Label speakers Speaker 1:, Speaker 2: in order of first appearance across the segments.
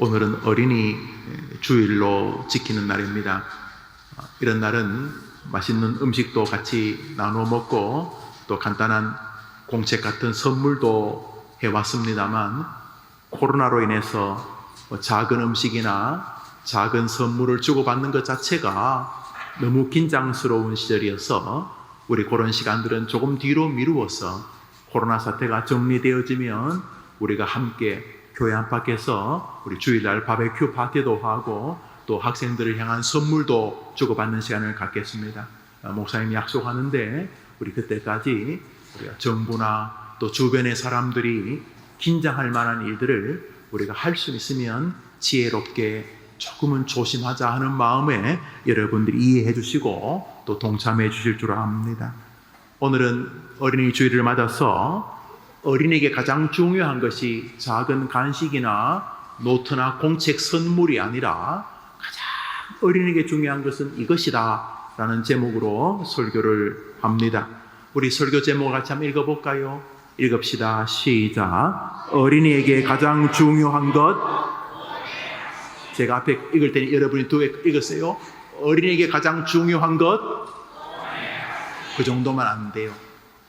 Speaker 1: 오늘은 어린이 주일로 지키는 날입니다. 이런 날은 맛있는 음식도 같이 나누어 먹고 또 간단한 공책 같은 선물도 해왔습니다만, 코로나로 인해서 작은 음식이나 작은 선물을 주고받는 것 자체가 너무 긴장스러운 시절이어서 우리 그런 시간들은 조금 뒤로 미루어서 코로나 사태가 정리되어지면 우리가 함께 교회 안팎에서 우리 주일날 바베큐 파티도 하고 또 학생들을 향한 선물도 주고받는 시간을 갖겠습니다. 목사님이 약속하는데 우리 그때까지 우리가 정부나 또 주변의 사람들이 긴장할 만한 일들을 우리가 할 수 있으면 지혜롭게 조금은 조심하자 하는 마음에 여러분들이 이해해 주시고 또 동참해 주실 줄 압니다. 오늘은 어린이 주일을 맞아서 어린이에게 가장 중요한 것이 작은 간식이나 노트나 공책 선물이 아니라 가장 어린이에게 중요한 것은 이것이다 라는 제목으로 설교를 합니다. 우리 설교 제목을 같이 한번 읽어볼까요? 읽읍시다. 시작. 어린이에게 가장 중요한 것. 제가 앞에 읽을 테니 여러분이 두 배 읽으세요. 어린이에게 가장 중요한 것. 그 정도만 안 돼요.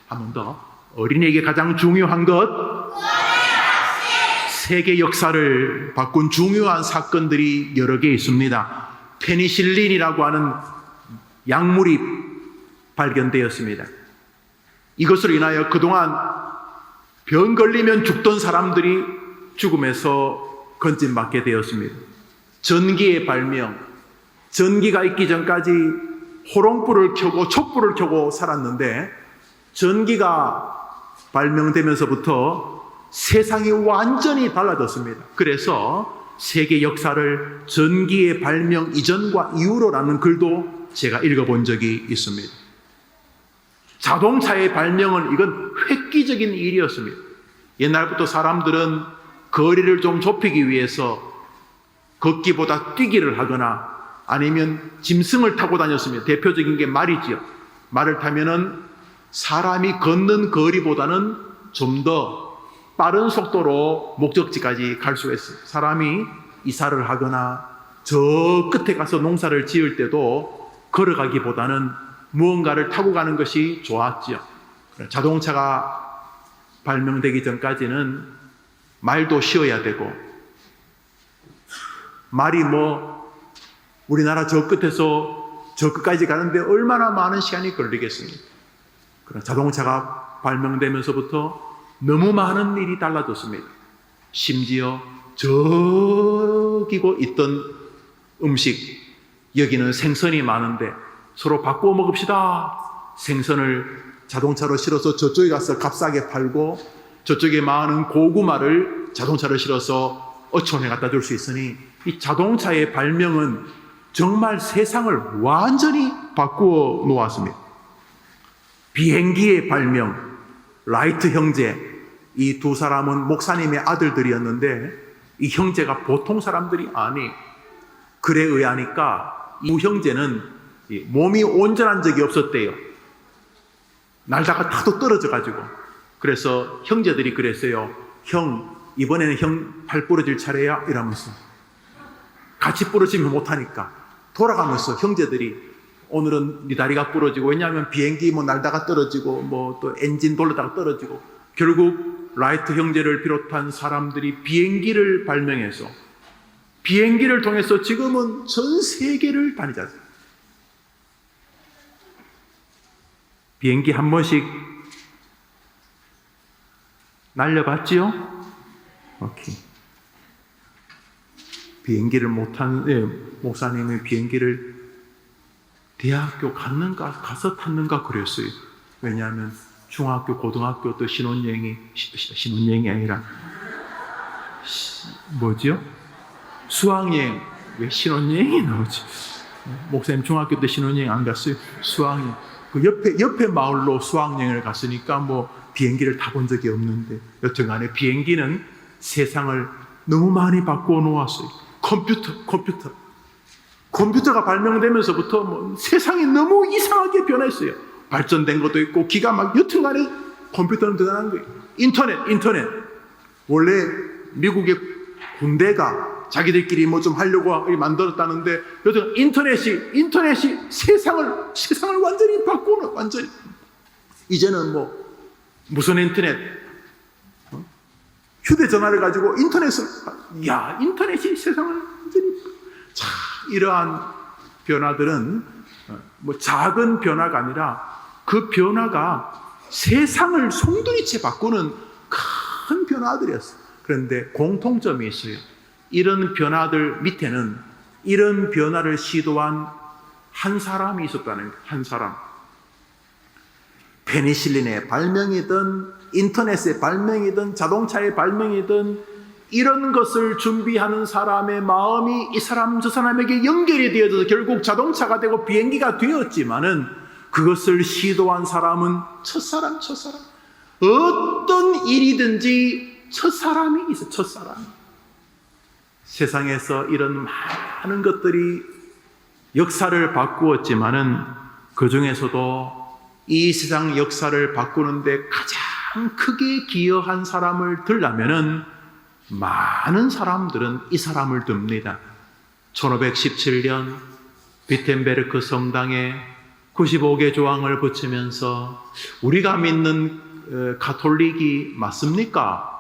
Speaker 1: 한 번 더. 어린이에게 가장 중요한 것. 세계 역사를 바꾼 중요한 사건들이 여러 개 있습니다. 페니실린이라고 하는 약물이 발견되었습니다. 이것으로 인하여 그동안 병 걸리면 죽던 사람들이 죽음에서 건진받게 되었습니다. 전기의 발명, 전기가 있기 전까지 호롱불을 켜고 촛불을 켜고 살았는데 전기가 발명되면서부터 세상이 완전히 달라졌습니다. 그래서 세계 역사를 전기의 발명 이전과 이후로라는 글도 제가 읽어본 적이 있습니다. 자동차의 발명은 이건 획기적인 일이었습니다. 옛날부터 사람들은 거리를 좀 좁히기 위해서 걷기보다 뛰기를 하거나 아니면 짐승을 타고 다녔습니다. 대표적인 게 말이지요. 말을 타면은 사람이 걷는 거리보다는 좀 더 빠른 속도로 목적지까지 갈 수가 있어요. 사람이 이사를 하거나 저 끝에 가서 농사를 지을 때도 걸어가기보다는 무언가를 타고 가는 것이 좋았지요. 자동차가 발명되기 전까지는 말도 쉬어야 되고, 말이 우리나라 저 끝에서 저 끝까지 가는데 얼마나 많은 시간이 걸리겠습니까? 그런 자동차가 발명되면서부터 너무 많은 일이 달라졌습니다. 심지어 저기고 있던 음식, 여기는 생선이 많은데 서로 바꾸어 먹읍시다. 생선을 자동차로 실어서 저쪽에 가서 값싸게 팔고 저쪽에 많은 고구마를 자동차로 실어서 어촌에 갖다 줄 수 있으니 이 자동차의 발명은 정말 세상을 완전히 바꾸어 놓았습니다. 비행기의 발명, 라이트 형제, 이 두 사람은 목사님의 아들들이었는데 이 형제가 보통 사람들이 아니, 글에 의하니까 이 형제는 몸이 온전한 적이 없었대요. 날다가 타도 떨어져가지고. 그래서 형제들이 그랬어요. 형, 이번에는 형 팔 부러질 차례야? 이러면서. 같이 부러지면 못하니까. 돌아가면서 형제들이 오늘은 네 다리가 부러지고, 왜냐하면 비행기 날다가 떨어지고 또 엔진 돌려다가 떨어지고, 결국 라이트 형제를 비롯한 사람들이 비행기를 발명해서 비행기를 통해서 지금은 전 세계를 다니잖아요. 비행기 한 번씩 날려봤지요? 오케이. 비행기를 못한 목사님이 비행기를 대학교 가서 탔는가 그랬어요. 왜냐하면 중학교, 고등학교 또 신혼여행이 아니라 뭐지요? 수학여행. 왜 신혼여행이 나오지? 목사님 중학교 때 신혼여행 안 갔어요? 수학여행. 그 옆에 마을로 수학여행을 갔으니까 비행기를 타본 적이 없는데, 여튼간에 비행기는 세상을 너무 많이 바꾸어 놓았어요. 컴퓨터가 발명되면서부터 세상이 너무 이상하게 변했어요. 발전된 것도 있고 기가 여튼간에 컴퓨터는 대단한 거예요. 인터넷. 원래 미국의 군대가 자기들끼리 뭐 좀 하려고 만들었다는데 요즘 인터넷이 세상을 완전히 바꾸는, 완전히. 이제는 뭐 무선 인터넷, 휴대전화를 가지고 인터넷이 세상을 완전히. 자, 이러한 변화들은 뭐 작은 변화가 아니라 그 변화가 세상을 송두리째 바꾸는 큰 변화들이었어요. 그런데 공통점이 있어요. 이런 변화들 밑에는 이런 변화를 시도한 한 사람이 있었다는 거예요. 한 사람. 페니실린의 발명이든 인터넷의 발명이든 자동차의 발명이든 이런 것을 준비하는 사람의 마음이 이 사람 저 사람에게 연결이 되어져서 결국 자동차가 되고 비행기가 되었지만은 그것을 시도한 사람은 첫사람. 어떤 일이든지 첫사람이 있어. 첫사람. 세상에서 이런 많은 것들이 역사를 바꾸었지만은 그 중에서도 이 세상 역사를 바꾸는데 가장 크게 기여한 사람을 들라면은 많은 사람들은 이 사람을 듭니다. 1517년 비텐베르크 성당에 95개 조항을 붙이면서 우리가 믿는 가톨릭이 맞습니까?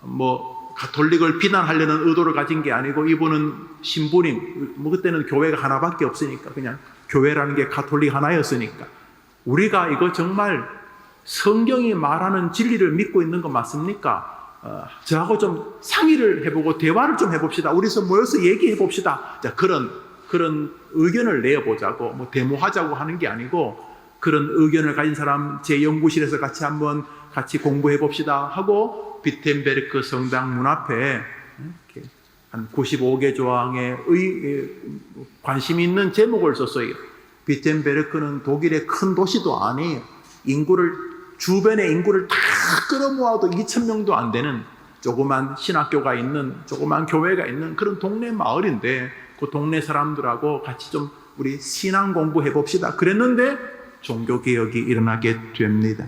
Speaker 1: 뭐 가톨릭을 비난하려는 의도를 가진 게 아니고 이분은 신부님, 뭐 그때는 교회가 하나밖에 없으니까 그냥 교회라는 게 가톨릭 하나였으니까 우리가 이거 정말 성경이 말하는 진리를 믿고 있는 거 맞습니까? 저하고 좀 상의를 해보고 대화를 좀 해봅시다. 우리서 모여서 얘기해 봅시다. 자, 그런 의견을 내어보자고, 뭐 데모하자고 하는 게 아니고 그런 의견을 가진 사람 제 연구실에서 같이 공부해 봅시다 하고 비텐베르크 성당 문 앞에 이렇게 한 95개 조항에 관심 있는 제목을 썼어요. 비텐베르크는 독일의 큰 도시도 아니에요. 주변의 인구를 다 끌어모아도 2,000명도 안 되는 조그만 신학교가 있는, 조그만 교회가 있는 그런 동네 마을인데 그 동네 사람들하고 같이 좀 우리 신앙 공부해 봅시다. 그랬는데 종교개혁이 일어나게 됩니다.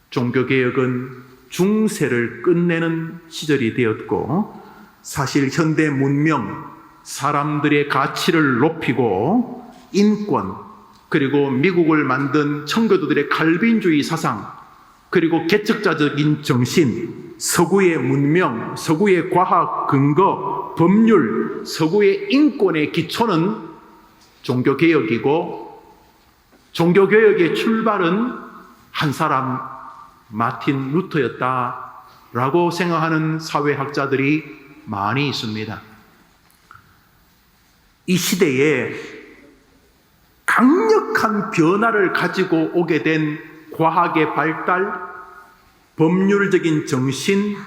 Speaker 1: 종교개혁은 중세를 끝내는 시절이 되었고 사실 현대 문명, 사람들의 가치를 높이고 인권, 그리고 미국을 만든 청교도들의 칼빈주의 사상, 그리고 개척자적인 정신, 서구의 문명, 서구의 과학 근거, 법률, 서구의 인권의 기초는 종교개혁이고 종교개혁의 출발은 한 사람 마틴 루터였다라고 생각하는 사회학자들이 많이 있습니다. 이 시대에 강력한 변화를 가지고 오게 된 과학의 발달, 법률적인 정신,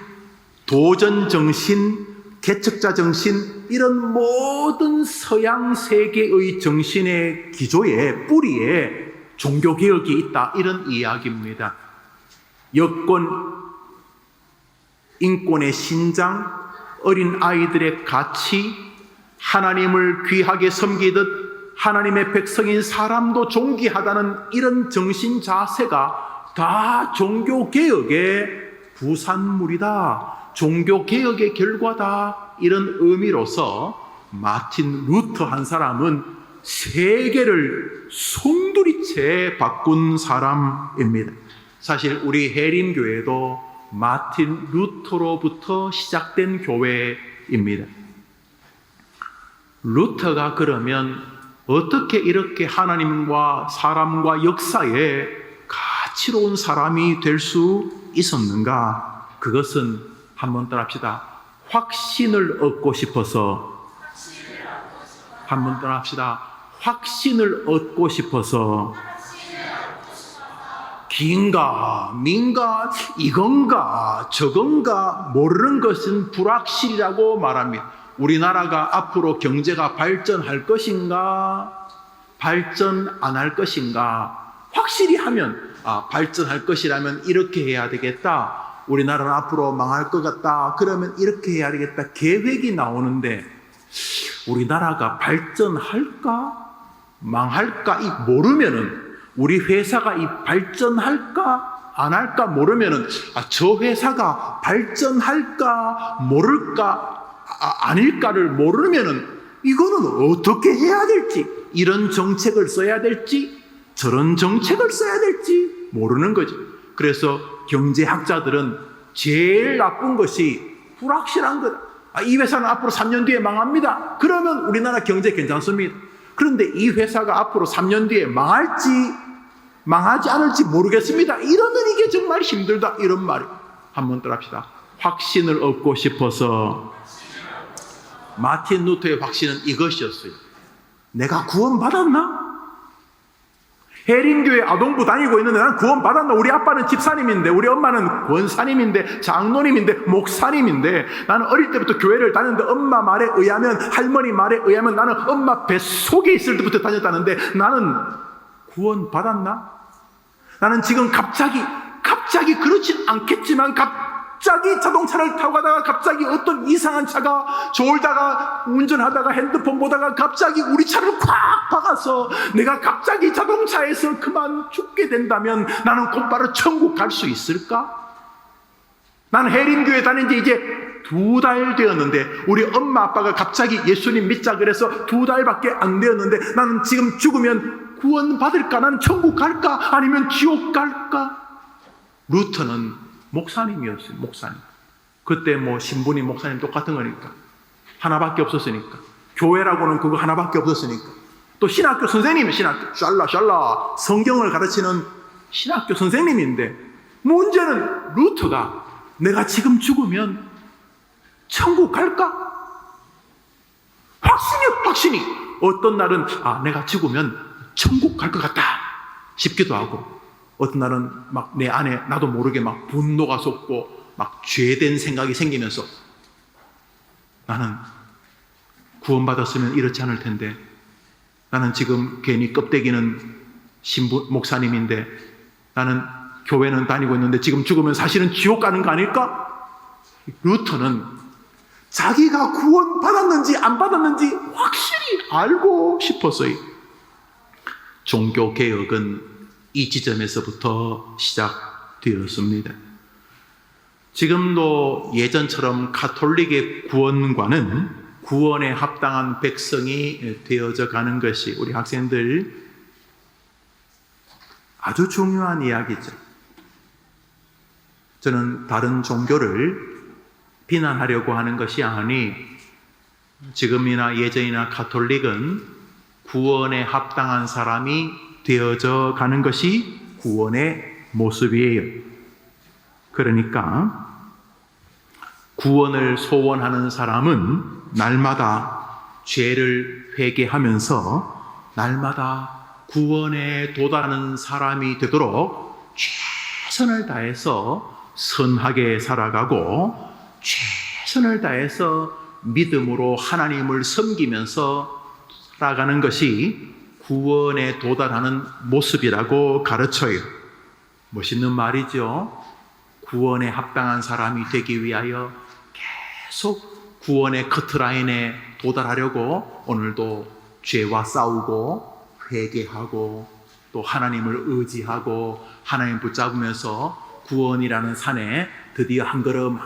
Speaker 1: 도전 정신, 개척자 정신, 이런 모든 서양 세계의 정신의 기조에, 뿌리에 종교개혁이 있다, 이런 이야기입니다. 여권, 인권의 신장, 어린 아이들의 가치, 하나님을 귀하게 섬기듯 하나님의 백성인 사람도 존귀하다는 이런 정신 자세가 다 종교개혁의 부산물이다, 종교개혁의 결과다, 이런 의미로서 마틴 루터 한 사람은 세계를 송두리째 바꾼 사람입니다. 사실 우리 해림교회도 마틴 루터로부터 시작된 교회입니다. 루터가 그러면 어떻게 이렇게 하나님과 사람과 역사에 가치로운 사람이 될 수 있었는가? 그것은 한번 따라합시다. 확신을 얻고 싶어서. 한번 따라합시다. 확신을 얻고 싶어서. 긴가 민가 이건가 저건가 모르는 것은 불확실이라고 말합니다. 우리나라가 앞으로 경제가 발전할 것인가, 발전 안 할 것인가, 확실히 하면 발전할 것이라면 이렇게 해야 되겠다, 우리나라는 앞으로 망할 것 같다, 그러면 이렇게 해야 되겠다, 계획이 나오는데 우리나라가 발전할까 망할까 모르면은, 우리 회사가 발전할까 안 할까 모르면은 저 회사가 발전할까 모를까 아닐까를 모르면은 이거는 어떻게 해야 될지, 이런 정책을 써야 될지 저런 정책을 써야 될지 모르는 거죠. 그래서 경제학자들은 제일 나쁜 것이 불확실한 거다. 이 회사는 앞으로 3년 뒤에 망합니다. 그러면 우리나라 경제 괜찮습니다. 그런데 이 회사가 앞으로 3년 뒤에 망할지 망하지 않을지 모르겠습니다. 이러면 이게 정말 힘들다. 이런 말이. 한번 더 합시다. 확신을 얻고 싶어서. 마틴 루터의 확신은 이것이었어요. 내가 구원받았나? 해림교회 아동부 다니고 있는데 나는 구원받았나? 우리 아빠는 집사님인데, 우리 엄마는 권사님인데, 장로님인데, 목사님인데, 나는 어릴 때부터 교회를 다녔는데 엄마 말에 의하면, 할머니 말에 의하면 나는 엄마 뱃속에 있을 때부터 다녔다는데 나는 구원받았나? 나는 지금 갑자기 그렇진 않겠지만 갑자기 자동차를 타고 가다가 갑자기 어떤 이상한 차가 졸다가 운전하다가 핸드폰 보다가 갑자기 우리 차를 콱 박아서 내가 갑자기 자동차에서 그만 죽게 된다면 나는 곧바로 천국 갈 수 있을까? 나는 해림교회 다닌 지 이제 2달 되었는데 우리 엄마 아빠가 갑자기 예수님 믿자 그래서 2달밖에 안 되었는데 나는 지금 죽으면 구원받을까? 나는 천국 갈까? 아니면 지옥 갈까? 루터는 목사님이었어요. 목사님. 그때 뭐 신부님 목사님 똑같은 거니까. 하나밖에 없었으니까. 교회라고는 그거 하나밖에 없었으니까. 또 신학교 선생님이 신학교 샬라 성경을 가르치는 신학교 선생님인데 문제는 루터가 내가 지금 죽으면 천국 갈까? 확신이 어떤 날은 내가 죽으면 천국 갈 것 같다 싶기도 하고, 어떤 날은 막 내 안에 나도 모르게 막 분노가 솟고 막 죄된 생각이 생기면서 나는 구원받았으면 이렇지 않을 텐데, 나는 지금 괜히 껍데기는 신부 목사님인데, 나는 교회는 다니고 있는데 지금 죽으면 사실은 지옥 가는 거 아닐까? 루터는 자기가 구원받았는지 안 받았는지 확실히 알고 싶었어요. 종교개혁은 이 지점에서부터 시작되었습니다. 지금도 예전처럼 가톨릭의 구원관은 구원에 합당한 백성이 되어져 가는 것이 우리 학생들 아주 중요한 이야기죠. 저는 다른 종교를 비난하려고 하는 것이 아니, 지금이나 예전이나 가톨릭은 구원에 합당한 사람이 되어져 가는 것이 구원의 모습이에요. 그러니까 구원을 소원하는 사람은 날마다 죄를 회개하면서 날마다 구원에 도달하는 사람이 되도록 최선을 다해서 선하게 살아가고 최선을 다해서 믿음으로 하나님을 섬기면서 살아가는 것이 구원에 도달하는 모습이라고 가르쳐요. 멋있는 말이죠. 구원에 합당한 사람이 되기 위하여 계속 구원의 커트라인에 도달하려고 오늘도 죄와 싸우고 회개하고 또 하나님을 의지하고 하나님 붙잡으면서 구원이라는 산에 드디어 한 걸음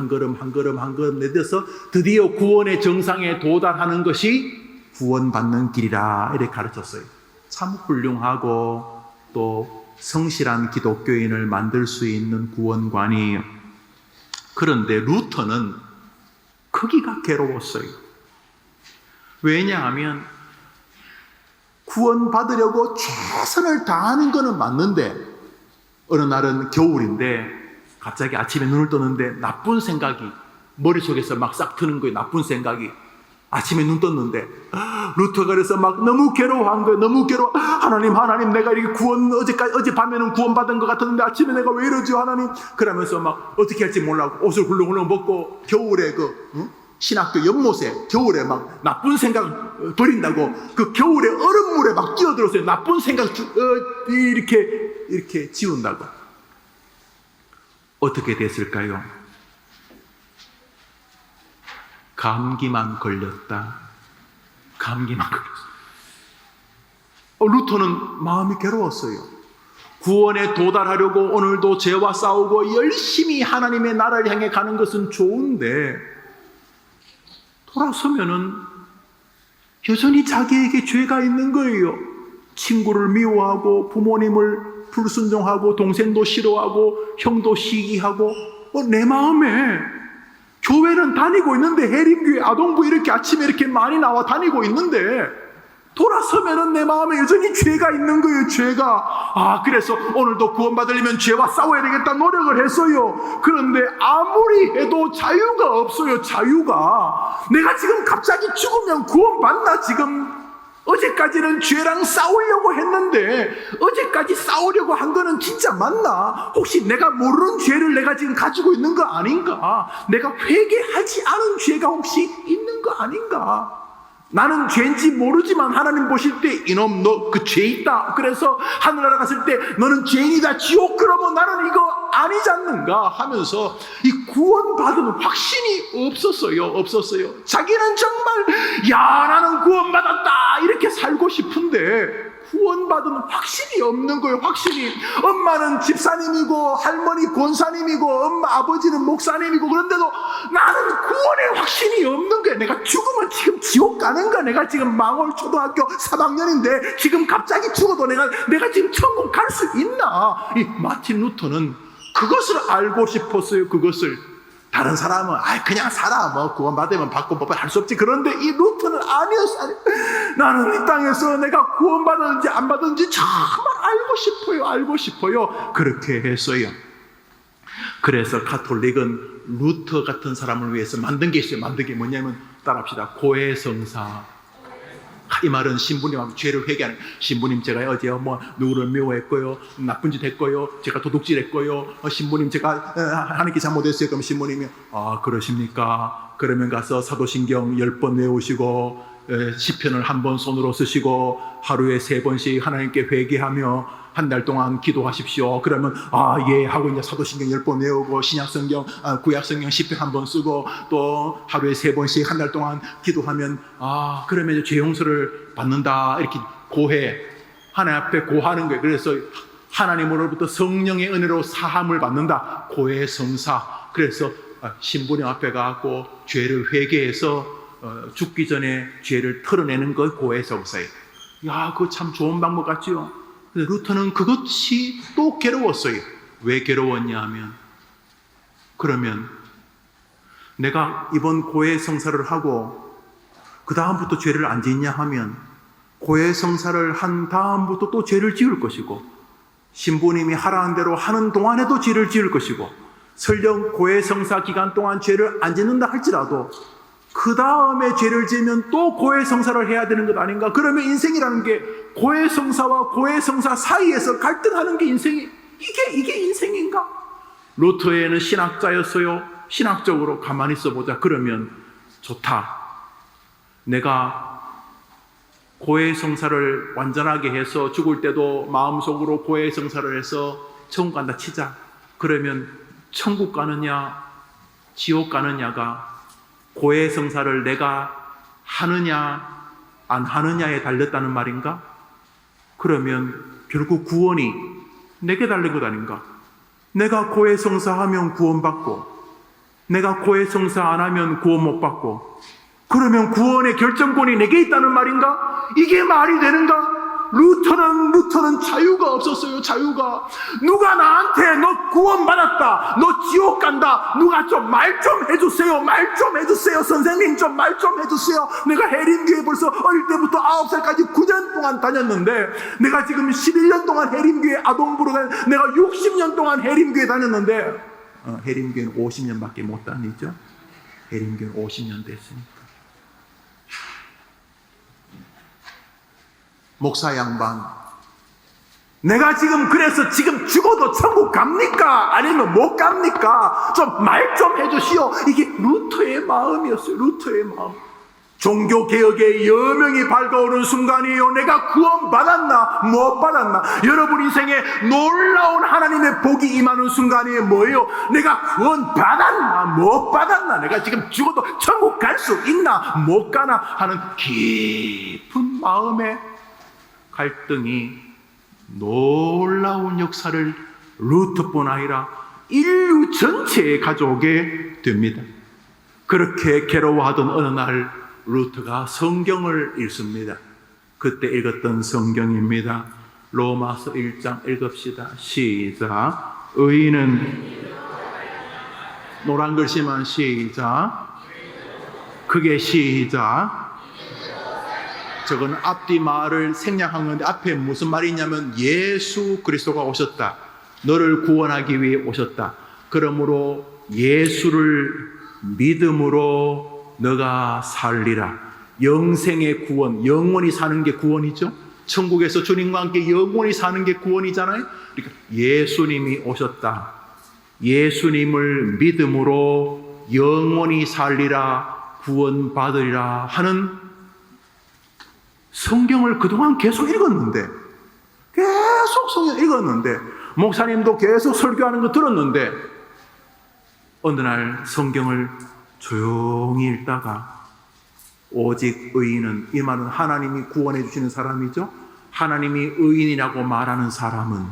Speaker 1: 내딛어서 드디어 구원의 정상에 도달하는 것이 구원받는 길이라 이렇게 가르쳤어요. 참 훌륭하고 또 성실한 기독교인을 만들 수 있는 구원관이에요. 그런데 루터는 거기가 괴로웠어요. 왜냐하면 구원받으려고 최선을 다하는 것은 맞는데 어느 날은 겨울인데 갑자기 아침에 눈을 뜨는데 나쁜 생각이 머릿속에서 막 싹 드는 거예요. 나쁜 생각이. 아침에 눈 떴는데 루터가 그래서 막 너무 괴로워한 거예요. 너무 괴로워. 하나님 내가 이렇게 어젯밤에는 구원받은 것 같았는데 아침에 내가 왜 이러지 하나님. 그러면서 막 어떻게 할지 몰라고 옷을 훌렁훌렁 벗고 겨울에 신학교 연못에 겨울에 막 나쁜 생각 버린다고 그 겨울에 얼음물에 막 뛰어들었어요. 나쁜 생각 이렇게 지운다고. 어떻게 됐을까요? 감기만 걸렸다. 감기만 걸렸어. 루터는 마음이 괴로웠어요. 구원에 도달하려고 오늘도 죄와 싸우고 열심히 하나님의 나라를 향해 가는 것은 좋은데 돌아서면은 여전히 자기에게 죄가 있는 거예요. 친구를 미워하고 부모님을 불순종하고 동생도 싫어하고 형도 시기하고 내 마음에 교회는 다니고 있는데 해림교회 아동부 이렇게 아침에 이렇게 많이 나와 다니고 있는데 돌아서면은 내 마음에 여전히 죄가 있는 거예요. 죄가. 그래서 오늘도 구원받으려면 죄와 싸워야 되겠다 노력을 했어요. 그런데 아무리 해도 자유가 없어요. 자유가. 내가 지금 갑자기 죽으면 구원받나? 지금 어제까지는 죄랑 싸우려고 했는데 어제까지 싸우려고 한 거는 진짜 맞나? 혹시 내가 모르는 죄를 내가 지금 가지고 있는 거 아닌가? 내가 회개하지 않은 죄가 혹시 있는 거 아닌가? 나는 죄인지 모르지만 하나님 보실 때 이놈 너 그 죄 있다. 그래서 하늘나라 갔을 때 너는 죄인이다. 지옥 그러면 나는 이거 아니지 않는가 하면서 이 구원받은 확신이 없었어요. 자기는 정말 나는 구원받았다 이렇게 살고 싶은데 구원받은 확신이 없는 거예요. 확신이. 엄마는 집사님이고 할머니 권사님이고 아버지는 목사님이고 그런데도 나는 구원의 확신이 없는 거예요. 내가 죽으면 지금 지옥 가는 거야. 내가 지금 망월 초등학교 3학년인데 지금 갑자기 죽어도 내가 지금 천국 갈 수 있나? 이 마틴 루터는 그것을 알고 싶었어요. 그것을. 다른 사람은 그냥 살아 구원받으면 받고 할 수 없지. 그런데 이 루터는 아니었어요. 나는 이 땅에서 내가 구원받았는지 안 받았는지 정말 알고 싶어요. 그렇게 했어요. 그래서 가톨릭은 루터 같은 사람을 위해서 만든 게 있어요. 만든 게 뭐냐면 따라합시다. 고해성사. 이 말은 신부님하고 죄를 회개하는, 신부님 제가 어제 누구를 미워했고요, 나쁜 짓 했고요, 제가 도둑질했고요, 신부님 제가 하나님께 잘못했어요. 그럼 신부님이 그러십니까? 그러면 가서 사도신경 10번 외우시고 시편을 한 번 손으로 쓰시고 하루에 3번씩 하나님께 회개하며 한 달 동안 기도하십시오. 그러면 예 하고 이제 사도신경 10번 외우고 신약성경 구약성경 시편 한 번 쓰고 또 하루에 3번씩 한 달 동안 기도하면 그러면 이제 죄 용서를 받는다. 이렇게 고해, 하나님 앞에 고하는 거예요. 그래서 하나님으로부터 성령의 은혜로 사함을 받는다. 고해 성사. 그래서 신부님 앞에 가고 죄를 회개해서 죽기 전에 죄를 털어내는 것 고해 성사예요. 그거 참 좋은 방법 같지요. 루터는 그것이 또 괴로웠어요. 왜 괴로웠냐 하면, 그러면 내가 이번 고해 성사를 하고 그 다음부터 죄를 안 짓냐 하면 고해 성사를 한 다음부터 또 죄를 지을 것이고 신부님이 하라는 대로 하는 동안에도 죄를 지을 것이고 설령 고해 성사 기간 동안 죄를 안 짓는다 할지라도 그 다음에 죄를 지으면 또 고해성사를 해야 되는 것 아닌가? 그러면 인생이라는 게 고해성사와 고해성사 사이에서 갈등하는 게 인생이, 이게 인생인가? 루터에는 신학자였어요. 신학적으로 가만히 있어보자. 그러면 좋다. 내가 고해성사를 완전하게 해서 죽을 때도 마음속으로 고해성사를 해서 천국 간다 치자. 그러면 천국 가느냐 지옥 가느냐가 고해성사를 내가 하느냐 안 하느냐에 달렸다는 말인가? 그러면 결국 구원이 내게 달린 것 아닌가? 내가 고해성사하면 구원받고 내가 고해성사 안 하면 구원 못 받고 그러면 구원의 결정권이 내게 있다는 말인가? 이게 말이 되는가? 루터는 자유가 없었어요. 자유가. 누가 나한테 너 구원받았다, 너 지옥 간다, 누가 좀 말 좀 해주세요. 말 좀 해주세요. 선생님 좀 말 좀 해주세요. 내가 해림교회 벌써 어릴 때부터 9살까지 9년 동안 다녔는데 내가 지금 11년 동안 해림교회 아동부로 내가 60년 동안 해림교회 다녔는데 해림교회는 50년밖에 못 다니죠. 해림교회는 50년 됐으니까. 목사 양반, 내가 지금 그래서 지금 죽어도 천국 갑니까? 아니면 못 갑니까? 좀 말 좀 해주시오. 이게 루터의 마음이었어요. 루터의 마음. 종교개혁의 여명이 밝아오는 순간이에요. 내가 구원받았나 못 받았나. 여러분 인생에 놀라운 하나님의 복이 임하는 순간이 뭐예요? 내가 구원받았나 못 받았나. 내가 지금 죽어도 천국 갈 수 있나 못 가나 하는 깊은 마음의 갈등이 놀라운 역사를 루터뿐 아니라 인류 전체에 가져오게 됩니다. 그렇게 괴로워하던 어느 날 루트가 성경을 읽습니다. 그때 읽었던 성경입니다. 로마서 1장 읽읍시다. 시작. 의인은 노란 글씨만 시작. 크게 시작. 저건 앞뒤 말을 생략한 건데 앞에 무슨 말이 있냐면 예수 그리스도가 오셨다. 너를 구원하기 위해 오셨다. 그러므로 예수를 믿음으로 너가 살리라. 영생의 구원, 영원히 사는 게 구원이죠. 천국에서 주님과 함께 영원히 사는 게 구원이잖아요. 그러니까 예수님이 오셨다. 예수님을 믿음으로 영원히 살리라, 구원받으리라 하는 성경을 그동안 계속 읽었는데, 계속 성경 읽었는데, 목사님도 계속 설교하는 거 들었는데, 어느 날 성경을 조용히 읽다가 오직 의인은, 이 말은 하나님이 구원해 주시는 사람이죠. 하나님이 의인이라고 말하는 사람은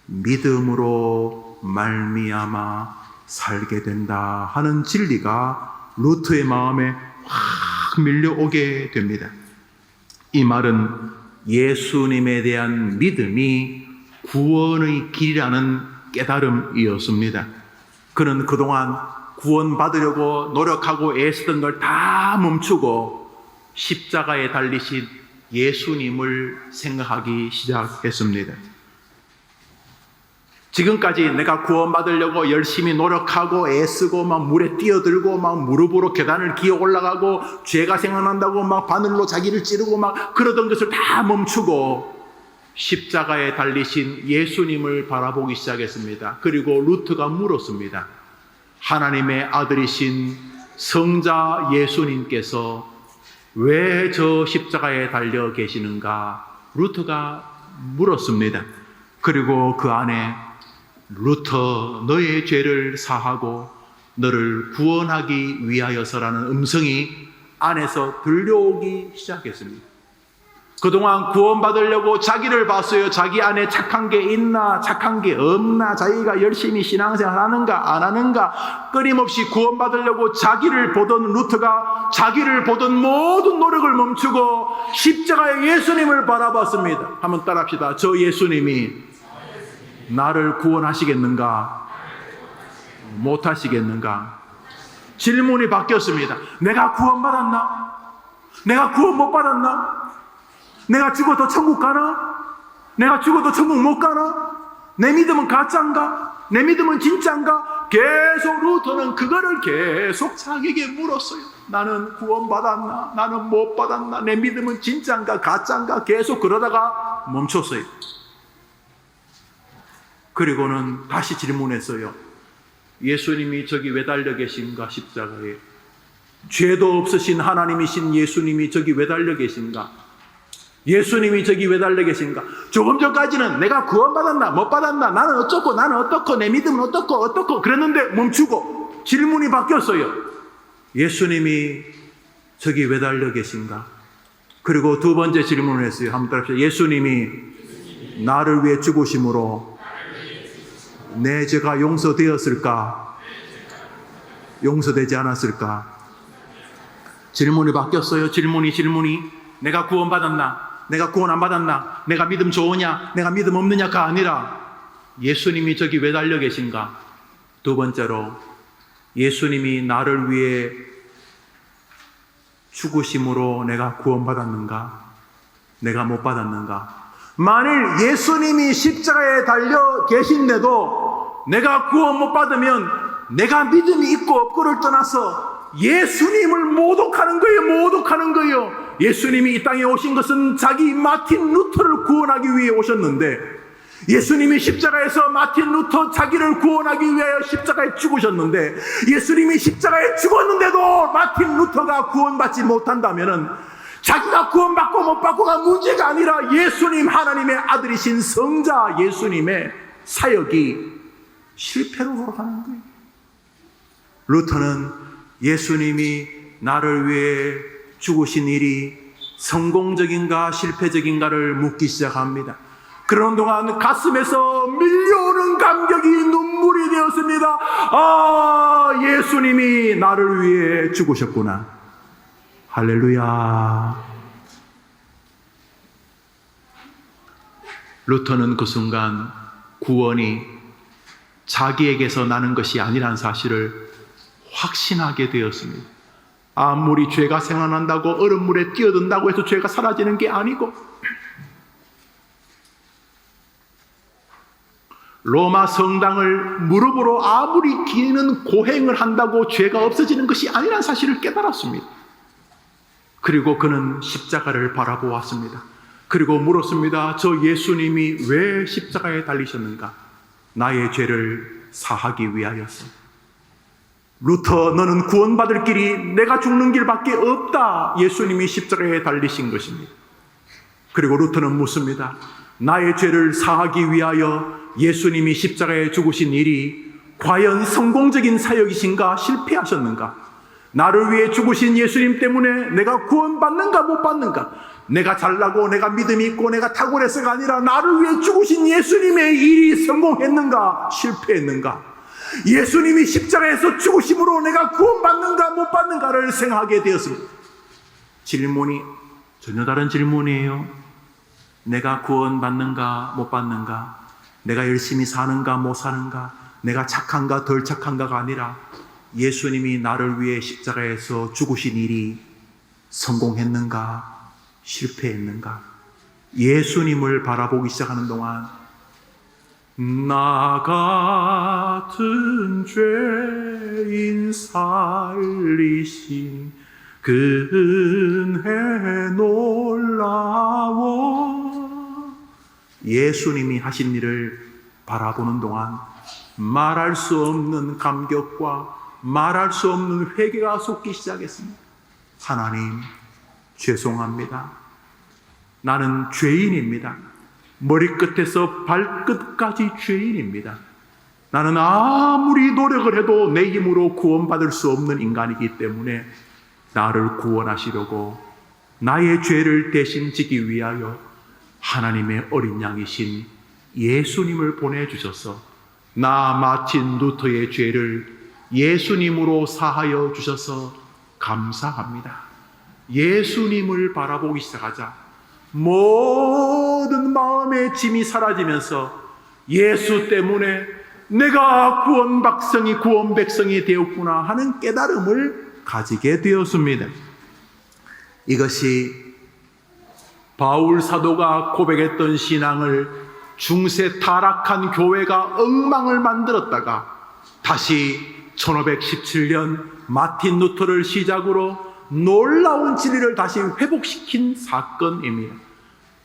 Speaker 1: 믿음으로 말미암아 살게 된다 하는 진리가 루트의 마음에 확 밀려오게 됩니다. 이 말은 예수님에 대한 믿음이 구원의 길이라는 깨달음이었습니다. 그는 그동안 구원받으려고 노력하고 애쓰던 걸 다 멈추고 십자가에 달리신 예수님을 생각하기 시작했습니다. 지금까지 내가 구원받으려고 열심히 노력하고 애쓰고 막 물에 뛰어들고 막 무릎으로 계단을 기어 올라가고 죄가 생각난다고 막 바늘로 자기를 찌르고 막 그러던 것을 다 멈추고 십자가에 달리신 예수님을 바라보기 시작했습니다. 그리고 루트가 물었습니다. 하나님의 아들이신 성자 예수님께서 왜 저 십자가에 달려 계시는가? 루트가 물었습니다. 그리고 그 안에 루터, 너의 죄를 사하고 너를 구원하기 위하여서라는 음성이 안에서 들려오기 시작했습니다. 그동안 구원받으려고 자기를 봤어요. 자기 안에 착한 게 있나, 착한 게 없나, 자기가 열심히 신앙생활 하는가, 안 하는가, 끊임없이 구원받으려고 자기를 보던 루트가 자기를 보던 모든 노력을 멈추고 십자가의 예수님을 바라봤습니다. 한번 따라합시다. 저 예수님이 나를 구원하시겠는가? 못하시겠는가? 질문이 바뀌었습니다. 내가 구원받았나? 내가 구원 못 받았나? 내가 죽어도 천국 가나? 내가 죽어도 천국 못 가나? 내 믿음은 가짜인가? 내 믿음은 진짜인가? 계속 루터는 그거를 계속 자기에게 물었어요. 나는 구원받았나? 나는 못 받았나? 내 믿음은 진짜인가? 가짜인가? 계속 그러다가 멈췄어요. 그리고는 다시 질문했어요. 예수님이 저기 왜 달려 계신가? 십자가에. 죄도 없으신 하나님이신 예수님이 저기 왜 달려 계신가? 예수님이 저기 왜 달려 계신가? 조금 전까지는 내가 구원받았나 못 받았나, 나는 어쩌고 나는 어떻고 내 믿음은 어떻고 그랬는데 멈추고 질문이 바뀌었어요. 예수님이 저기 왜 달려 계신가? 그리고 두 번째 질문을 했어요. 한번 따라합시다. 예수님이 나를 위해 죽으심으로 내 죄가 용서되었을까? 용서되지 않았을까? 질문이 바뀌었어요. 질문이 내가 구원받았나? 내가 구원 안 받았나? 내가 믿음 좋으냐? 내가 믿음 없느냐가 아니라 예수님이 저기 왜 달려 계신가? 두 번째로 예수님이 나를 위해 죽으심으로 내가 구원받았는가? 내가 못 받았는가? 만일 예수님이 십자가에 달려 계신데도 내가 구원 못 받으면 내가 믿음이 있고 없고를 떠나서 예수님을 모독하는 거예요. 예수님이 이 땅에 오신 것은 자기 마틴 루터를 구원하기 위해 오셨는데, 예수님이 십자가에서 마틴 루터 자기를 구원하기 위하여 십자가에 죽으셨는데, 예수님이 십자가에 죽었는데도 마틴 루터가 구원받지 못한다면은 자기가 구원받고 못 받고가 문제가 아니라 예수님, 하나님의 아들이신 성자 예수님의 사역이 실패로 돌아가는 거예요. 루터는 예수님이 나를 위해 죽으신 일이 성공적인가 실패적인가를 묻기 시작합니다. 그런 동안 가슴에서 밀려오는 감격이 눈물이 되었습니다. 아, 예수님이 나를 위해 죽으셨구나. 할렐루야. 루터는 그 순간 구원이 자기에게서 나는 것이 아니라는 사실을 확신하게 되었습니다. 아무리 죄가 생각난다고 얼음물에 뛰어든다고 해서 죄가 사라지는 게 아니고, 로마 성당을 무릎으로 아무리 기는 고행을 한다고 죄가 없어지는 것이 아니라는 사실을 깨달았습니다. 그리고 그는 십자가를 바라보았습니다. 그리고 물었습니다. 저 예수님이 왜 십자가에 달리셨는가? 나의 죄를 사하기 위하여서. 루터, 너는 구원받을 길이 내가 죽는 길밖에 없다. 예수님이 십자가에 달리신 것입니다. 그리고 루터는 묻습니다. 나의 죄를 사하기 위하여 예수님이 십자가에 죽으신 일이 과연 성공적인 사역이신가, 실패하셨는가? 나를 위해 죽으신 예수님 때문에 내가 구원받는가 못 받는가? 내가 잘나고 내가 믿음이 있고 내가 탁월해서가 아니라 나를 위해 죽으신 예수님의 일이 성공했는가, 실패했는가? 예수님이 십자가에서 죽으심으로 내가 구원받는가 못 받는가를 생각하게 되었습니다. 질문이 전혀 다른 질문이에요. 내가 구원받는가 못 받는가, 내가 열심히 사는가 못 사는가, 내가 착한가 덜 착한가가 아니라 예수님이 나를 위해 십자가에서 죽으신 일이 성공했는가 실패했는가. 예수님을 바라보기 시작하는 동안 나 같은 죄인 살리신 그 은혜 놀라워. 예수님이 하신 일을 바라보는 동안 말할 수 없는 감격과 말할 수 없는 회개가 솟기 시작했습니다. 하나님, 죄송합니다. 나는 죄인입니다. 머리끝에서 발끝까지 죄인입니다. 나는 아무리 노력을 해도 내 힘으로 구원받을 수 없는 인간이기 때문에 나를 구원하시려고 나의 죄를 대신 지기 위하여 하나님의 어린 양이신 예수님을 보내주셔서 나 마틴 루터의 죄를 예수님으로 사하여 주셔서 감사합니다. 예수님을 바라보기 시작하자 모든 마음의 짐이 사라지면서 예수 때문에 내가 구원 백성이 되었구나 하는 깨달음을 가지게 되었습니다. 이것이 바울 사도가 고백했던 신앙을 중세 타락한 교회가 엉망을 만들었다가 다시 1517년 마틴 루터를 시작으로 놀라운 진리를 다시 회복시킨 사건입니다.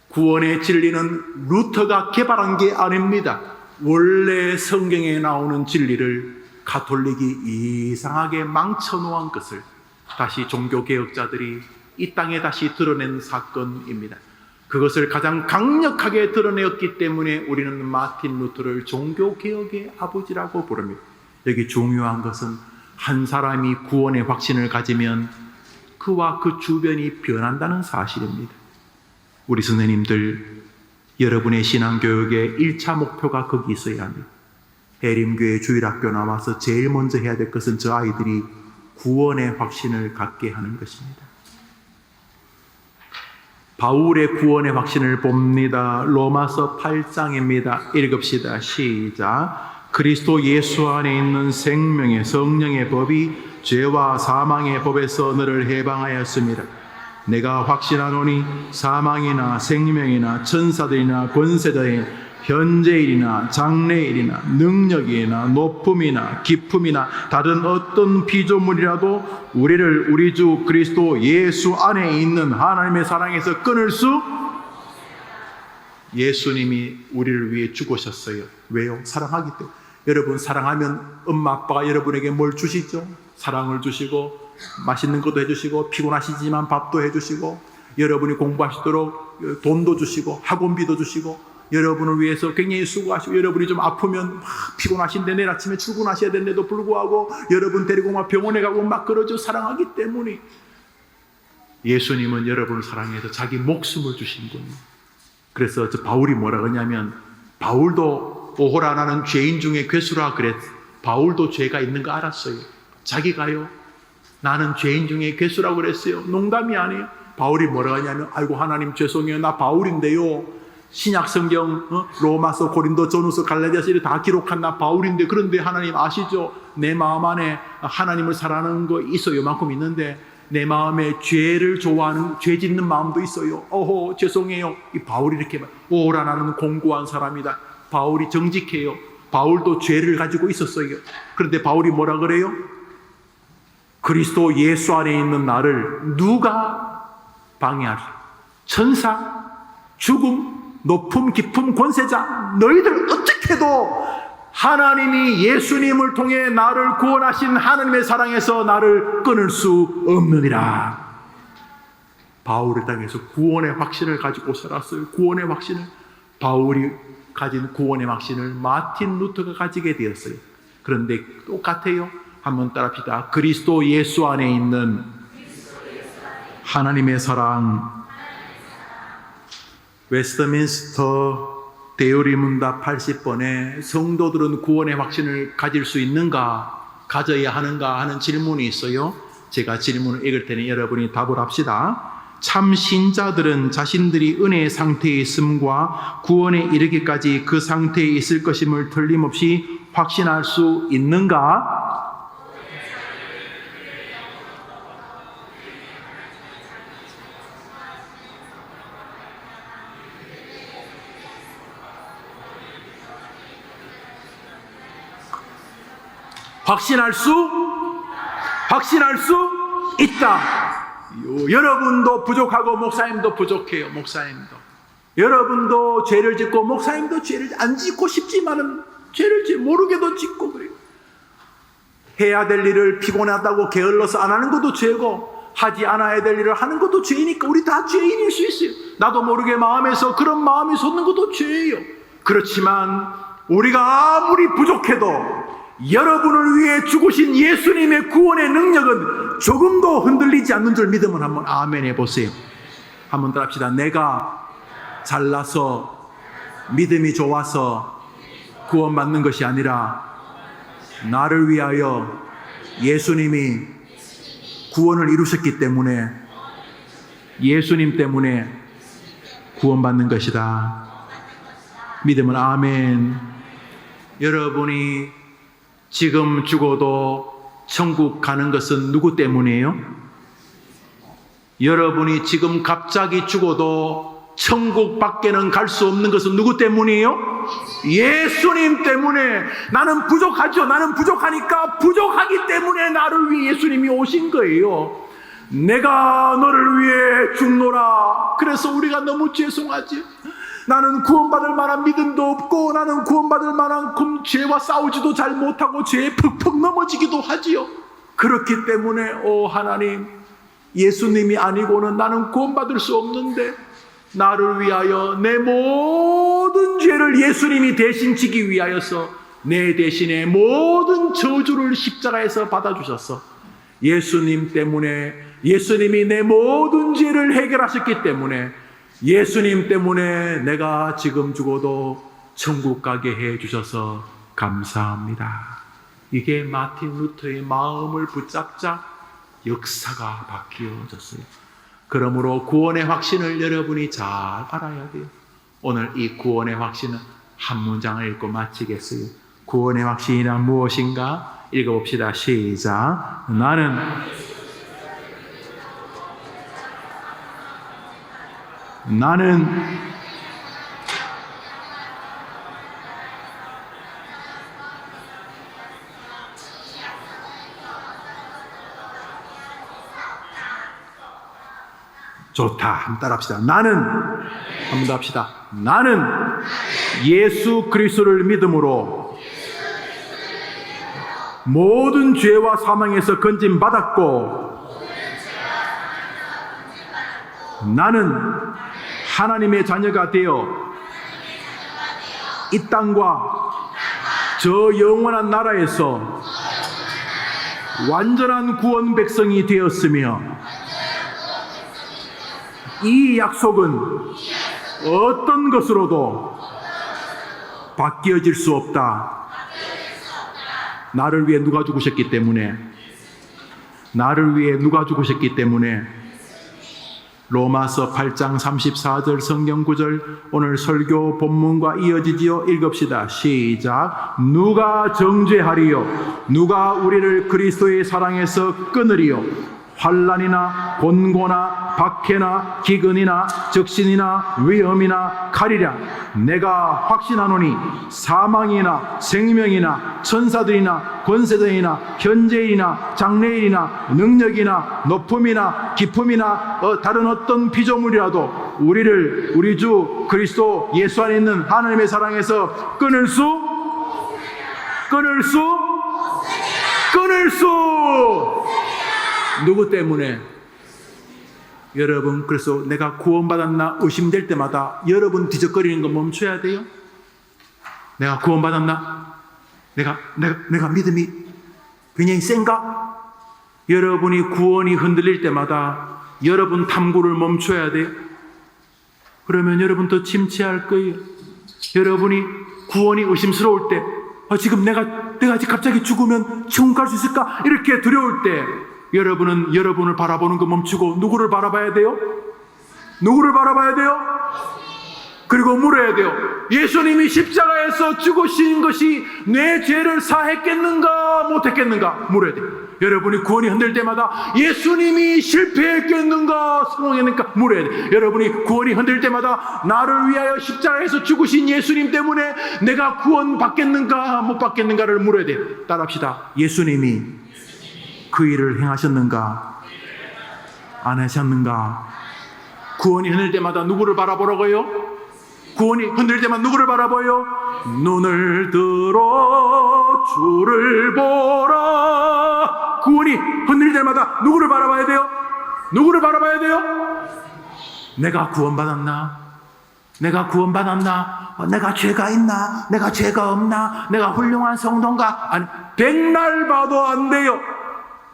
Speaker 1: 구원의 진리는 루터가 개발한 게 아닙니다. 원래 성경에 나오는 진리를 가톨릭이 이상하게 망쳐놓은 것을 다시 종교개혁자들이 이 땅에 다시 드러낸 사건입니다. 그것을 가장 강력하게 드러내었기 때문에 우리는 마틴 루터를 종교개혁의 아버지라고 부릅니다. 여기 중요한 것은 한 사람이 구원의 확신을 가지면 그와 그 주변이 변한다는 사실입니다. 우리 선생님들, 여러분의 신앙교육의 1차 목표가 거기 있어야 합니다. 해림교회 주일학교 나와서 제일 먼저 해야 될 것은 저 아이들이 구원의 확신을 갖게 하는 것입니다. 바울의 구원의 확신을 봅니다. 로마서 8장입니다. 읽읍시다. 시작. 그리스도 예수 안에 있는 생명의 성령의 법이 죄와 사망의 법에서 너를 해방하였습니다. 내가 확신하노니 사망이나 생명이나 천사들이나 권세자의 현재일이나 장래일이나 능력이나 높음이나 깊음이나 다른 어떤 피조물이라도 우리를 우리 주 그리스도 예수 안에 있는 하나님의 사랑에서 끊을 수. 예수님이 우리를 위해 죽으셨어요. 왜요? 사랑하기 때문에. 여러분, 사랑하면 엄마 아빠가 여러분에게 뭘 주시죠? 사랑을 주시고 맛있는 것도 해주시고 피곤하시지만 밥도 해주시고 여러분이 공부하시도록 돈도 주시고 학원비도 주시고 여러분을 위해서 굉장히 수고하시고 여러분이 좀 아프면 막 피곤하신데 내일 아침에 출근하셔야 되는데도 불구하고 여러분 데리고 막 병원에 가고 막 그러죠. 사랑하기 때문에. 예수님은 여러분을 사랑해서 자기 목숨을 주신 분이에요. 그래서 저 바울이 뭐라 그러냐면, 바울도 오호라 나는 죄인 중에 괴수라 바울도 죄가 있는 거 알았어요. 자기가요, 나는 죄인 중에 괴수라고 그랬어요. 농담이 아니에요. 바울이 뭐라고 하냐면, 아이고 하나님 죄송해요, 나 바울인데요, 신약 성경 로마서, 고린도, 전후서, 갈라디아서 이렇게 다 기록한 나 바울인데, 그런데 하나님 아시죠? 내 마음 안에 하나님을 사랑하는 거 있어요. 요만큼 있는데 내 마음에 죄를 좋아하는, 죄 짓는 마음도 있어요. 어허 죄송해요. 이 바울이 이렇게 말, 오라 나는 공고한 사람이다. 바울이 정직해요. 바울도 죄를 가지고 있었어요. 그런데 바울이 뭐라 그래요? 그리스도 예수 안에 있는 나를 누가 방해하리? 천사, 죽음, 높음, 깊음, 권세자, 너희들 어떻게도 하나님이 예수님을 통해 나를 구원하신 하나님의 사랑에서 나를 끊을 수 없느니라. 바울을 당해서 구원의 확신을 가지고 살았어요. 구원의 확신을. 바울이 가진 구원의 확신을 마틴 루터가 가지게 되었어요. 그런데 똑같아요. 한번 따라합시다. 그리스도 예수 안에 있는 하나님의 사랑. 웨스트민스터 대요리문답 80번에 성도들은 구원의 확신을 가질 수 있는가, 가져야 하는가 하는 질문이 있어요. 제가 질문을 읽을 테니 여러분이 답을 합시다. 참 신자들은 자신들이 은혜의 상태에 있음과 구원에 이르기까지 그 상태에 있을 것임을 틀림없이 확신할 수 있는가? 확신할 수 있다. 여러분도 부족하고 목사님도 부족해요. 목사님도. 여러분도 죄를 짓고 목사님도 죄를 안 짓고 싶지만은 죄를 모르게도 짓고 그래요. 해야 될 일을 피곤하다고 게을러서 안 하는 것도 죄고, 하지 않아야 될 일을 하는 것도 죄이니까 우리 다 죄인일 수 있어요. 나도 모르게 마음에서 그런 마음이 솟는 것도 죄예요. 그렇지만 우리가 아무리 부족해도 여러분을 위해 죽으신 예수님의 구원의 능력은 조금도 흔들리지 않는 줄 믿으면 한번 아멘 해보세요. 한번 따라합시다. 내가 잘나서 믿음이 좋아서 구원받는 것이 아니라 나를 위하여 예수님이 구원을 이루셨기 때문에, 예수님 때문에 구원받는 것이다. 믿으면 아멘. 여러분이 지금 죽어도 천국 가는 것은 누구 때문이에요? 여러분이 지금 갑자기 죽어도 천국 밖에는 갈 수 없는 것은 누구 때문이에요? 예수님 때문에. 나는 부족하죠. 나는 부족하니까, 부족하기 때문에 나를 위해 예수님이 오신 거예요. 내가 너를 위해 죽노라. 그래서 우리가 너무 죄송하지. 나는 구원받을 만한 믿음도 없고, 나는 구원받을 만한 죄와 싸우지도 잘 못하고 죄에 푹푹 넘어지기도 하지요. 그렇기 때문에 하나님, 예수님이 아니고는 나는 구원받을 수 없는데 나를 위하여 내 모든 죄를 예수님이 대신 지기 위하여서 내 대신에 모든 저주를 십자가에서 받아주셨어. 예수님 때문에, 예수님이 내 모든 죄를 해결하셨기 때문에, 예수님 때문에 내가 지금 죽어도 천국 가게 해주셔서 감사합니다. 이게 마틴 루터의 마음을 붙잡자 역사가 바뀌어졌어요. 그러므로 구원의 확신을 여러분이 잘 알아야 돼요. 오늘 이 구원의 확신은 한 문장을 읽고 마치겠어요. 구원의 확신이란 무엇인가? 읽어봅시다. 시작. 나는 좋다. 한번 따라합시다. 한번 더 합시다. 나는 예수 그리스도를 믿음으로 모든 죄와 사망에서 건짐받았고, 나는 하나님의 자녀가 되어 이 땅과 저 영원한 나라에서 완전한 구원 백성이 되었으며, 이 약속은 어떤 것으로도 바뀌어질 수 없다. 나를 위해 누가 죽으셨기 때문에? 나를 위해 누가 죽으셨기 때문에? 로마서 8장 34절 성경 구절 오늘 설교 본문과 이어지지요. 읽읍시다. 시작. 누가 정죄하리요? 누가 우리를 그리스도의 사랑에서 끊으리요? 환난이나 곤고나 박해나 기근이나 적신이나 위험이나 칼이랴. 내가 확신하노니 사망이나 생명이나 천사들이나 권세자이나 현재이나 장래일이나 능력이나 높음이나 깊음이나 다른 어떤 피조물이라도 우리를 우리 주 그리스도 예수 안에 있는 하나님의 사랑에서 끊을 수 누구 때문에? 여러분, 그래서 내가 구원받았나 의심될 때마다 여러분 뒤적거리는 거 멈춰야 돼요. 내가 구원받았나? 내가 믿음이 굉장히 센가? 여러분이 구원이 흔들릴 때마다 여러분 탐구를 멈춰야 돼요. 그러면 여러분 더 침체할 거예요. 여러분이 구원이 의심스러울 때, 지금 내가 갑자기 죽으면 천국 갈 수 있을까? 이렇게 두려울 때 여러분은 여러분을 바라보는 거 멈추고 누구를 바라봐야 돼요? 누구를 바라봐야 돼요? 그리고 물어야 돼요. 예수님이 십자가에서 죽으신 것이 내 죄를 사했겠는가 못했겠는가 물어야 돼요. 여러분이 구원이 흔들 때마다 예수님이 실패했겠는가 성공했는가 물어야 돼요. 여러분이 구원이 흔들 때마다 나를 위하여 십자가에서 죽으신 예수님 때문에 내가 구원 받겠는가 못 받겠는가를 물어야 돼요. 따라합시다. 예수님이 그 일을 행하셨는가 안 하셨는가? 구원이 흔들 때마다 누구를 바라보라고요? 구원이 흔들 때마다 누구를 바라봐요? 눈을 들어 주를 보라. 구원이 흔들 때마다 누구를 바라봐야 돼요? 누구를 바라봐야 돼요? 내가 구원받았나? 내가 구원받았나? 내가 죄가 있나? 내가 죄가 없나? 내가 훌륭한 성도인가? 아니, 백날 봐도 안 돼요.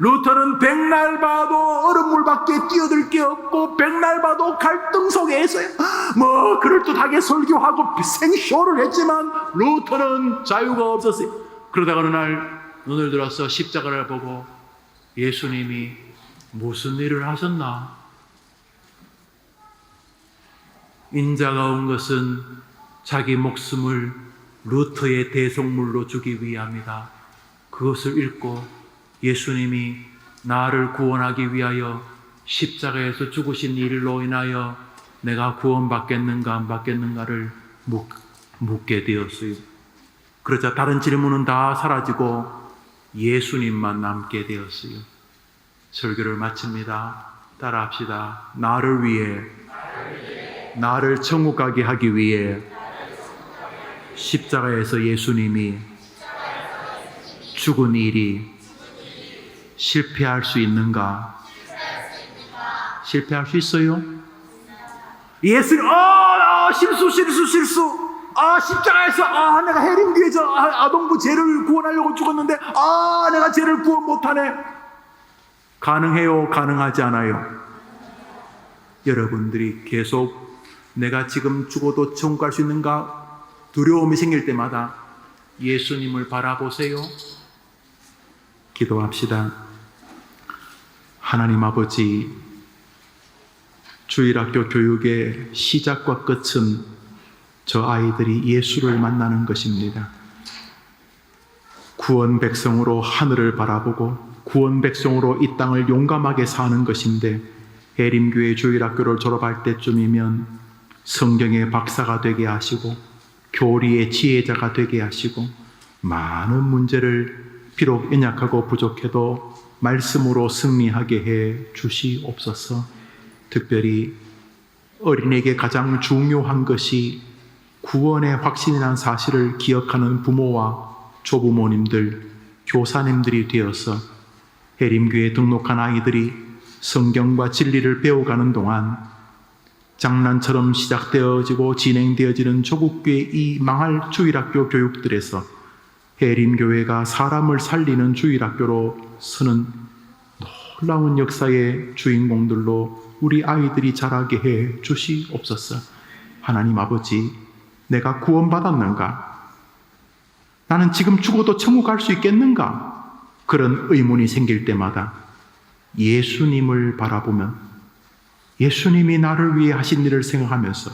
Speaker 1: 루터는 백날 봐도 얼음물 밖에 뛰어들 게 없고 백날 봐도 갈등 속에서요. 그럴듯하게 설교하고 생쇼를 했지만 루터는 자유가 없었어요. 그러다가 어느 날 눈을 들어서 십자가를 보고 예수님이 무슨 일을 하셨나? 인자가 온 것은 자기 목숨을 루터의 대속물로 주기 위함이다. 그것을 읽고 예수님이 나를 구원하기 위하여 십자가에서 죽으신 일로 인하여 내가 구원받겠는가 안 받겠는가를 묻게 되었어요. 그러자 다른 질문은 다 사라지고 예수님만 남게 되었어요. 설교를 마칩니다. 따라합시다. 나를 위해, 나를 천국 가게 하기 위해 십자가에서 예수님이 죽은 일이 실패할 수 있는가? 실패할 수 있어요? 예수님, 실수. 십자가에서, 내가 해림교회에서 아동부 죄를 구원하려고 죽었는데, 내가 죄를 구원 못하네. 가능해요? 가능하지 않아요? 여러분들이 계속 내가 지금 죽어도 천국 갈 수 있는가? 두려움이 생길 때마다 예수님을 바라보세요. 기도합시다. 하나님 아버지, 주일학교 교육의 시작과 끝은 저 아이들이 예수를 만나는 것입니다. 구원 백성으로 하늘을 바라보고 구원 백성으로 이 땅을 용감하게 사는 것인데, 해림교회 주일학교를 졸업할 때쯤이면 성경의 박사가 되게 하시고 교리의 지혜자가 되게 하시고 많은 문제를 비록 연약하고 부족해도 말씀으로 승리하게 해 주시옵소서. 특별히 어린이에게 가장 중요한 것이 구원의 확신이라는 사실을 기억하는 부모와 조부모님들, 교사님들이 되어서 해림교회에 등록한 아이들이 성경과 진리를 배워가는 동안 장난처럼 시작되어지고 진행되어지는 조국교회 이 망할 주일학교 교육들에서 해림교회가 사람을 살리는 주일학교로 서는 놀라운 역사의 주인공들로 우리 아이들이 자라게 해 주시옵소서. 하나님 아버지, 내가 구원받았는가? 나는 지금 죽어도 천국 갈 수 있겠는가? 그런 의문이 생길 때마다 예수님을 바라보면 예수님이 나를 위해 하신 일을 생각하면서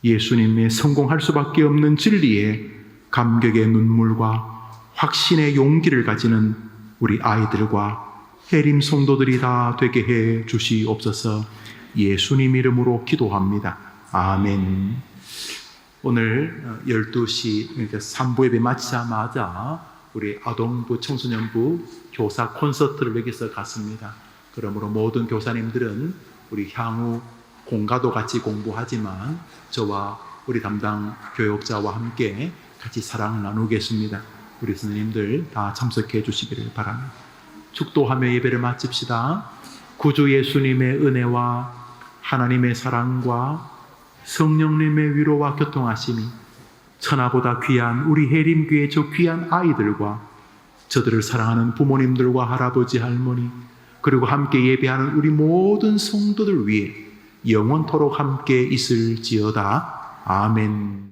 Speaker 1: 예수님의 성공할 수밖에 없는 진리에 감격의 눈물과 확신의 용기를 가지는 우리 아이들과 해림 성도들이 다 되게 해 주시옵소서. 예수님 이름으로 기도합니다. 아멘. 오늘 12시 그러니까 3부 예배 마치자마자 우리 아동부 청소년부 교사 콘서트를 여기서 갔습니다. 그러므로 모든 교사님들은 우리 향후 공가도 같이 공부하지만 저와 우리 담당 교역자와 함께 같이 사랑을 나누겠습니다. 우리 선생님들 다 참석해 주시기를 바랍니다. 축도하며 예배를 마칩시다. 구주 예수님의 은혜와 하나님의 사랑과 성령님의 위로와 교통하심이 천하보다 귀한 우리 해림교회 저 귀한 아이들과 저들을 사랑하는 부모님들과 할아버지 할머니 그리고 함께 예배하는 우리 모든 성도들 위해 영원토록 함께 있을지어다. 아멘.